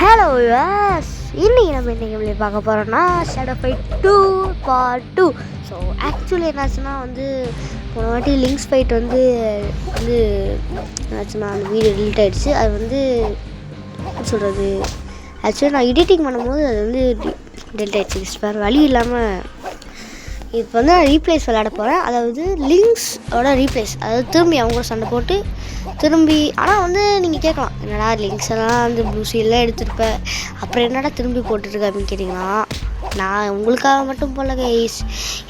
Hello use இன்னைக்கு நம்ம என்ன பார்க்க போகிறோம்னா shadow fight 2 part 2. So actually என்னாச்சுன்னா போன வாட்டி லிங்க்ஸ் ஃபைட் என்னாச்சுன்னா அந்த வீடியோ டிலீட் ஆகிடுச்சு. அது சொல்கிறது ஆக்சுவலி நான் எடிட்டிங் பண்ணும்போது அது டிலீட் ஆகிடுச்சு. வேறு வழி இல்லாமல் இப்போ நான் ரீப்ளேஸ் விளையாட போகிறேன். அதாவது லிங்க்ஸோட ரீப்ளேஸ், அதாவது திரும்பி அவங்க கூட சண்டை போட்டு திரும்பி. ஆனால் நீங்கள் கேட்கலாம், என்னடா லிங்க்ஸ் எல்லாம் ப்ளூசிலாம் எடுத்துருப்பேன், அப்புறம் என்னடா திரும்பி போட்டுருக்க அப்படின்னு கேட்டிங்கன்னா, நான் உங்களுக்காக மட்டும் போல கைஸ்,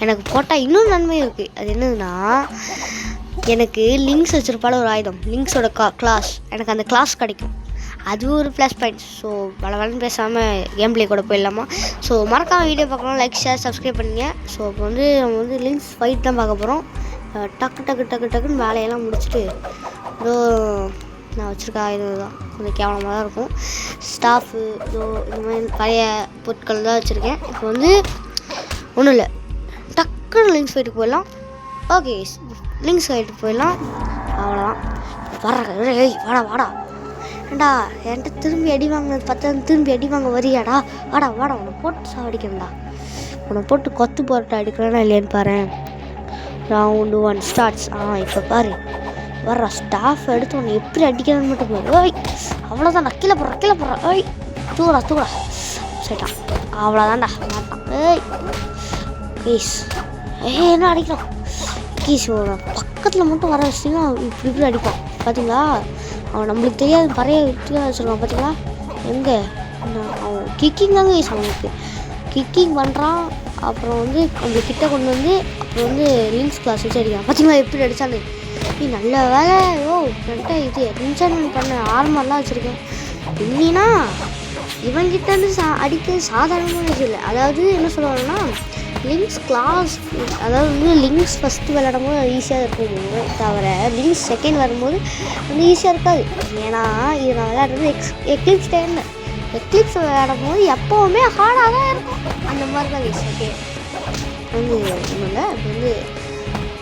எனக்கு போட்டால் இன்னும் நன்மை இருக்குது. அது என்னதுன்னா, எனக்கு லிங்க்ஸ் வச்சுருப்பால ஒரு ஆயுதம், லிங்க்ஸோட கிளாஸ், எனக்கு அந்த கிளாஸ் கிடைக்கும். அது ஒரு ப்ளஸ் பாயிண்ட். ஸோ வளவலன்னு பேசாமல் கேம் பிளே கூட போயிடலாமா? ஸோ மறக்காமல் வீடியோ பார்க்கலாம், லைக் ஷேர் சப்ஸ்கிரைப் பண்ணிங்க. ஸோ இப்போ நம்ம லிங்க்ஸ் ஃபைட் தான் பார்க்க போகிறோம். டக்குன்னு வேலையெல்லாம் முடிச்சுட்டு இதோ நான் வச்சுருக்க ஆயுதம் தான் கொஞ்சம் கேவலமாக தான் இருக்கும். ஸ்டாஃபு இதோ இந்த மாதிரி பழைய பொருட்கள் தான் வச்சுருக்கேன். இப்போ ஒன்றும் இல்லை, டக்குன்னு லிங்க்ஸ் ஃபைட்டுக்கு போயிடலாம். ஓகே, லிங்க்ஸ் ஃபைட்டுக்கு போயிடலாம். அவ்வளோதான். வாடா வாடா ஏண்டா, என்கிட்ட திரும்பி அடி வாங்கினது பார்த்தா திரும்பி அடி வாங்க வரியாடா? வாடா உன்னை போட்டு சாவடிக்கிறேன்டா, உன்னை போட்டு கொத்து போட்டு அடிக்கிறேன்னா இல்லையான்னு பாரு. Round 1 starts. இப்போ பாரு, வர்ற ஸ்டாஃப் எடுத்து உன்னை எப்படி அடிக்கிறேன்னு மட்டும் பாரு. ஓய், அவ்வளோதான்டா, கீழே போடுறேன். ஓய், தூடா சரிட்டான். அவ்வளோதான்டா, மாட்டான். கீஸ் என்ன அடிக்கிறான் கீஸ்? பக்கத்தில் மட்டும் வர வச்சிங்கன்னா இப்படி அடிப்பான். பார்த்தீங்களா, அவன் நம்மளுக்கு தெரியாது பறைய விட்டு வச்சுருக்கான். பார்த்தீங்களா, எங்கே அவன் கிக்கிங் தாங்க யூஸ், அவனுக்கு கிக்கிங் பண்ணுறான். அப்புறம் நம்மளுக்கிட்ட கொண்டு அப்புறம் லிங்க்ஸ் கிளாஸ் வச்சு அடிக்கிறான். பார்த்தீங்களா எப்படி அடித்தான்னு? நீ நல்ல வேலை. என்கிட்ட இது என்சான்மெண்ட் பண்ண ஆர்மர்லாம் வச்சுருக்கேன். இல்லைன்னா இவன்கிட்ட அடிக்க சாதாரணமான விஷயம் இல்லை. அதாவது என்ன சொல்லுவாங்கன்னா, லிங்க்ஸ் கிளாஸ், அதாவது லிங்க்ஸ் ஃபஸ்ட்டு விளையாடும் போது ஈஸியாக இருக்கும் தவிர லிங்க்ஸ் செகண்ட் வரும்போது ஈஸியாக இருக்காது. ஏன்னா இது நான் விளையாடுறது எக்லிப்ஸ் டைமில். எக்லிப்ஸ் விளையாடும் போது எப்போவுமே ஹார்டாக தான் இருக்கும். அந்த மாதிரி தான் கைஸ். ஓகே, ஒன்றும் இல்லை. இப்போ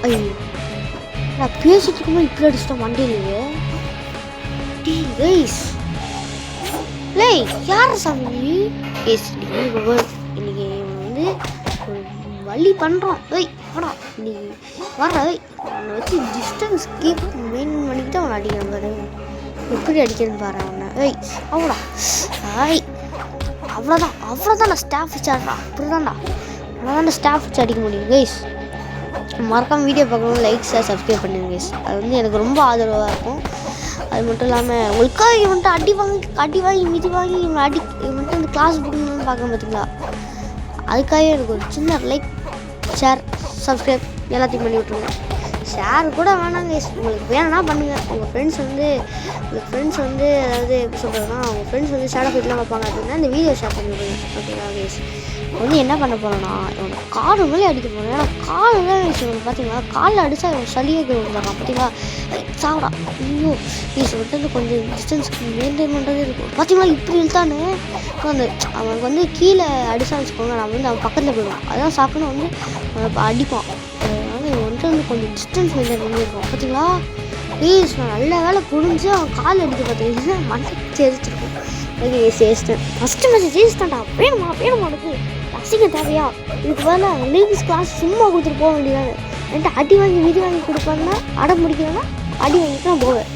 ஐயோ, நான் பேசிட்டு இருக்கும்போது இப்படி அடிச்சிட்டேன் மண்டையிலேயே. கைஸ் லே, யார் சாமி கைஸ்? இன்னைக்கு ஒரு வழி பண்ணுறோம். வாடா நீ வர, அவனை வச்சு டிஸ்டன்ஸ் கீப் மெயின் பண்ணிக்கிட்டு அவனை அடிக்கிறான் பாரு. எப்படி அடிக்கிறேன்னு பாரு அவனை. அவ்வளோடா. அவ்வளோதான் நான் ஸ்டாஃப் வச்சு ஆடுறான். அவ்வளோதான் ஸ்டாஃப் வச்சு அடிக்க முடியும் கைஸ். மறக்காமல் வீடியோ பார்க்கணும், லைக் ஷேர் சப்ஸ்கிரைப் பண்ணுங்க கைஸ். அது எனக்கு ரொம்ப ஆதரவாக இருக்கும். அது மட்டும் இல்லாமல் உங்களுக்காக இவன்ட்டு அடி வாங்கி மிதி வாங்கி இவன்ட்டு அந்த கிளாஸ் பிடிக்கணும்னு பார்க்க பார்த்தீங்களா, அதுக்காக எனக்கு ஒரு சின்ன லைக் ஷேர் சப்ஸ்கிரைப் எல்லாத்தையும் பண்ணி விட்ருங்க. ஷேர் கூட வேணாங்க, உங்களுக்கு வேணும்னா பண்ணுங்கள். உங்கள் ஃப்ரெண்ட்ஸ் அதாவது எப்படி சொல்கிறதுனா, உங்கள் ஃப்ரெண்ட்ஸ் ஷேர் ஃபைட்லாம் பார்ப்பாங்க அப்படின்னா இந்த வீடியோ ஷேர் பண்ணி விடுங்க. ஓகேவா கேஸ்? என்ன பண்ண போகிறோன்னா, இவனை காடு மேலே அடிக்க போகிறேன். ஏன்னா காலு தான் விஷயம். பார்த்தீங்களா, காலில் அடித்தா இவன் சளியே வந்துடுறான். பார்த்தீங்களா, சாப்பிடா. ஐயோ ப்ளீஸ் கொஞ்சம் டிஸ்டன்ஸ் மெயின்டைன் பண்ணுறது இருக்கும். பார்த்தீங்களா இப்படி இழுத்தானு அவனுக்கு கீழே அடிச்சா வச்சுக்கோங்க, நான் அவன் பக்கத்தில் போயிடுவான். அதான் சாப்பிட்னு அடிப்பான். அதனால் இவன் கொஞ்சம் டிஸ்டன்ஸ் மெயின்டைன் பண்ணியிருக்கோம். பார்த்தீங்களா ப்ளீஸ், நான் நல்ல வேலை புரிஞ்சு அவன் கால் அடிக்க பார்த்தீங்கன்னா மனசு தெரிச்சிருக்கும். ஓகே சேஸ்டன் ஃபஸ்ட்டு மேட்ச் ஜெயிச்சிட்டான்டா. வேணுமா உனக்கு ரசிக்க தேவையா? இதுக்கு பதில் லிங்க்ஸ் கிளாஸ் சும்மா கொடுத்துட்டு போக வேண்டியதானே. என்கிட்ட அடி வாங்கி விதி வாங்கி கொடுப்பாங்கன்னா அடம் முடிக்கிறேன்னா அடி வாங்கிட்டு நான் போவேன்.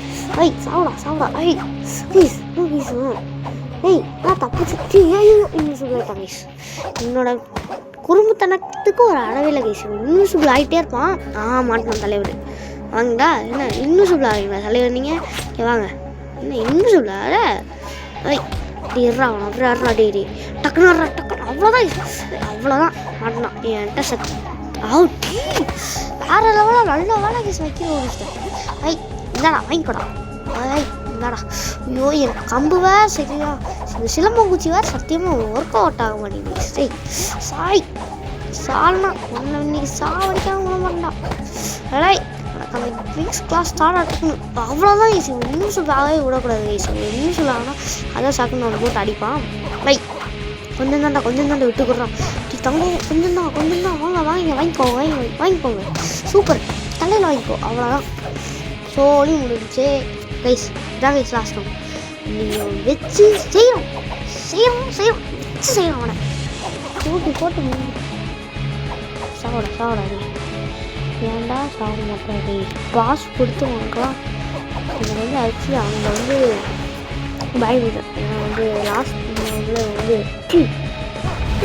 சாப்பிடா ப்ளீஸ் நான் தப்பு சுற்றி இன்விசிபிள் ஆகிட்டான் கைஸ். என்னோட குறும்புத்தனத்துக்கு ஒரு அளவில் கைஸ் இன்விசிபிள் ஆகிட்டே இருப்பான். மாட்டோம் தலைவர். வாங்கடா, என்ன இன்விசிபிள் ஆகிறீங்களா தலைவர்? நீங்கள் வாங்க, என்ன இன்விசிபிள் ஆகிற? டக்குன்னு அவ்வளோதான் மாட்டினான். என்கிட்ட சக்தி வேற லெவலாக நல்ல வேலை கேஸ் வைக்கிற ஓடிச்சிட்டேன். இந்தாடா வாங்கிக்கோடா. இந்தாடா. ஐயோ எனக்கு கம்பு வேறு சரியா, இந்த சிலம்பங்குச்சி வேறு சத்தியமாக ஒர்க் அவுட் ஆக மாட்டேங்குது. சால்னா ஒன்று இன்னைக்கு சாவடிக்காம விட மாட்டா. அந்த லிங்க்ஸ் கிளாஸ் ஸ்டார்ட் ஆகணும். அவ்வளோதான் ஈஸி. நியூஸில் ஆகவே விடக்கூடாது ஈஸி. நியூஸில் ஆனால் அதான் சாக்குன்னு அவனை போட்டு அடிப்பான். கொஞ்சம் தாண்டா விட்டு கொடுறான். தங்கம் கொஞ்சம் தான் வாங்கிக்கோங்க. சூப்பர், தலையில் வாங்கிக்கோ. அவ்வளோதான், சோழி முடிஞ்சிச்சு கைஸ். இதான் கைஸ் லாஸ்ட். நீங்கள் வச்சு செய்யணும் வச்சு செய்யணும் அவனை போட்டு சாவடா ஏன்டா சாக மாட்டாரு பாஸ் கொடுத்து வாங்கலாம் இதை வந்து ஆக்சுவலி அவங்க வந்து பயந்துட்டேன் ஏன்னா வந்து லாஸ்ட் வந்து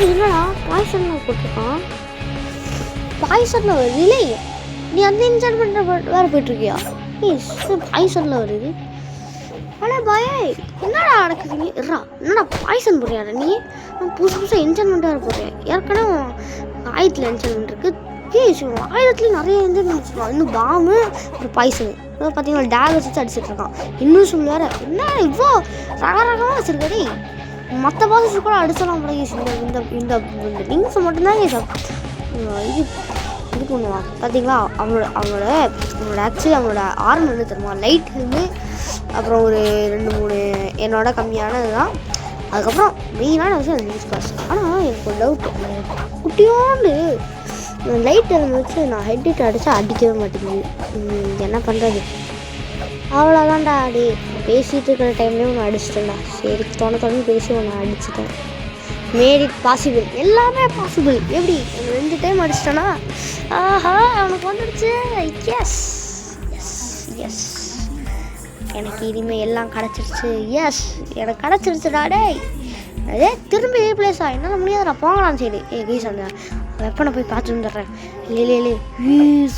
என்னடா பாய்சனில் போட்டிருக்கான் பாய்சனில் வருது இல்லை நீ அந்த என்ஜாய்மெண்ட் வேறு போயிட்டுருக்கியா பாய்சனில் வருது ஆனால் பாய் என்னடா நடக்குது என்னடா பாய்சன் போடுறியாடா நீ புதுசாக என்ஜாய்மெண்ட் வேறு போடுறேன் ஏற்கனவே ஆயுதத்தில் என்ஜாய்மெண்ட் இருக்குது ஆயுதத்துலேயும் நிறைய என்ஜாய்மெண்ட் வச்சுருக்கான் இன்னும் பாம்பு ஒரு பாய்சனு பார்த்தீங்கன்னா டேக் வச்சு அடிச்சுட்டு இருக்கான் இன்னும் சொல்லு வேறு என்ன இவ்வளோ ரகரகமாக வச்சுருக்காடி மற்ற பாசஸ் கூட அடிச்சலாம் போல இந்த இந்த இந்த லிங்க்ஸை மட்டும்தான் இது பண்ணுவான் பார்த்தீங்களா அவனோட ஆக்சுவலி அவனோட ஆர்ம் என்ன தெரியுமா லைட் இருந்து அப்புறம் ஒரு 2-3 என்னோட கம்மியானது தான் அதுக்கப்புறம் மெயினான விஷயம் அந்த நியூஸ் கிளாஸ் ஆனால் எனக்கு ஒரு டவுட் குட்டியோண்டு லைட் இருந்து வச்சு நான் ஹெட்லைட் அடித்தா அடிக்கவே மாட்டேங்குது என்ன பண்ணுறது அவ்வளோதான்டா அடி பேசிகிட்டு இருக்கிற டைம்லேயே ஒன்று அடிச்சிட்டேன்டா சரி தோணு பேசி ஒன்று அடிச்சிட்டேன் மேட் இட் பாசிபிள் எல்லாமே பாசிபிள் எப்படி 2 டைம் அடிச்சிட்டேன்னா ஆஹா அவனுக்கு வந்துடுச்சு எஸ் எஸ் எஸ் எனக்கு இனிமேல் எல்லாம் கிடச்சிருச்சு எஸ் எனக்கு கிடச்சிருச்சுடா டேய் அதே திரும்பி ரீப்ளேஸா என்னால் முடியாதுடா போங்களான்னு சரி கீஸ் அந்த வெப்பனை போய் பார்த்துட்டு வந்துடுறேன் இல்லை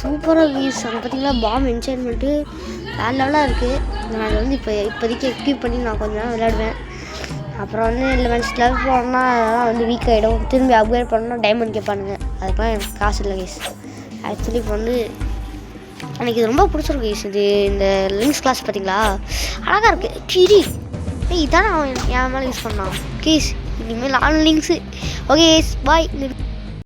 சூப்பராக கீஸ் அதை பார்த்தீங்கன்னா பாம் என்ஜாய்மெண்ட்டு வேறு லெவலாக இருக்குது நான் அதை வந்து இப்போதைக்கு எக்யூப் பண்ணி நான் கொஞ்சம் நேரம் விளையாடுவேன் அப்புறம் வந்து 11th லெவல் போனோம்னா அதெல்லாம் வந்து வீக் ஆகிடும் திரும்பி அப்கிரேட் பண்ணோன்னா டைமண்ட் கேட்பானுங்க அதுக்கெலாம் எனக்கு காசு இல்லை கீஸ் ஆக்சுவலி இப்போ வந்து எனக்கு இது ரொம்ப பிடிச்சிருக்கு கீஸ் இது இந்த லிங்க்ஸ் கிளாஸ் பார்த்தீங்களா அழகாக இருக்குது கிரி இதானே அவன் என் மேலே யூஸ் பண்ணான் கீஸ் இனிமேல் லிங்க்ஸு ஓகே பாய்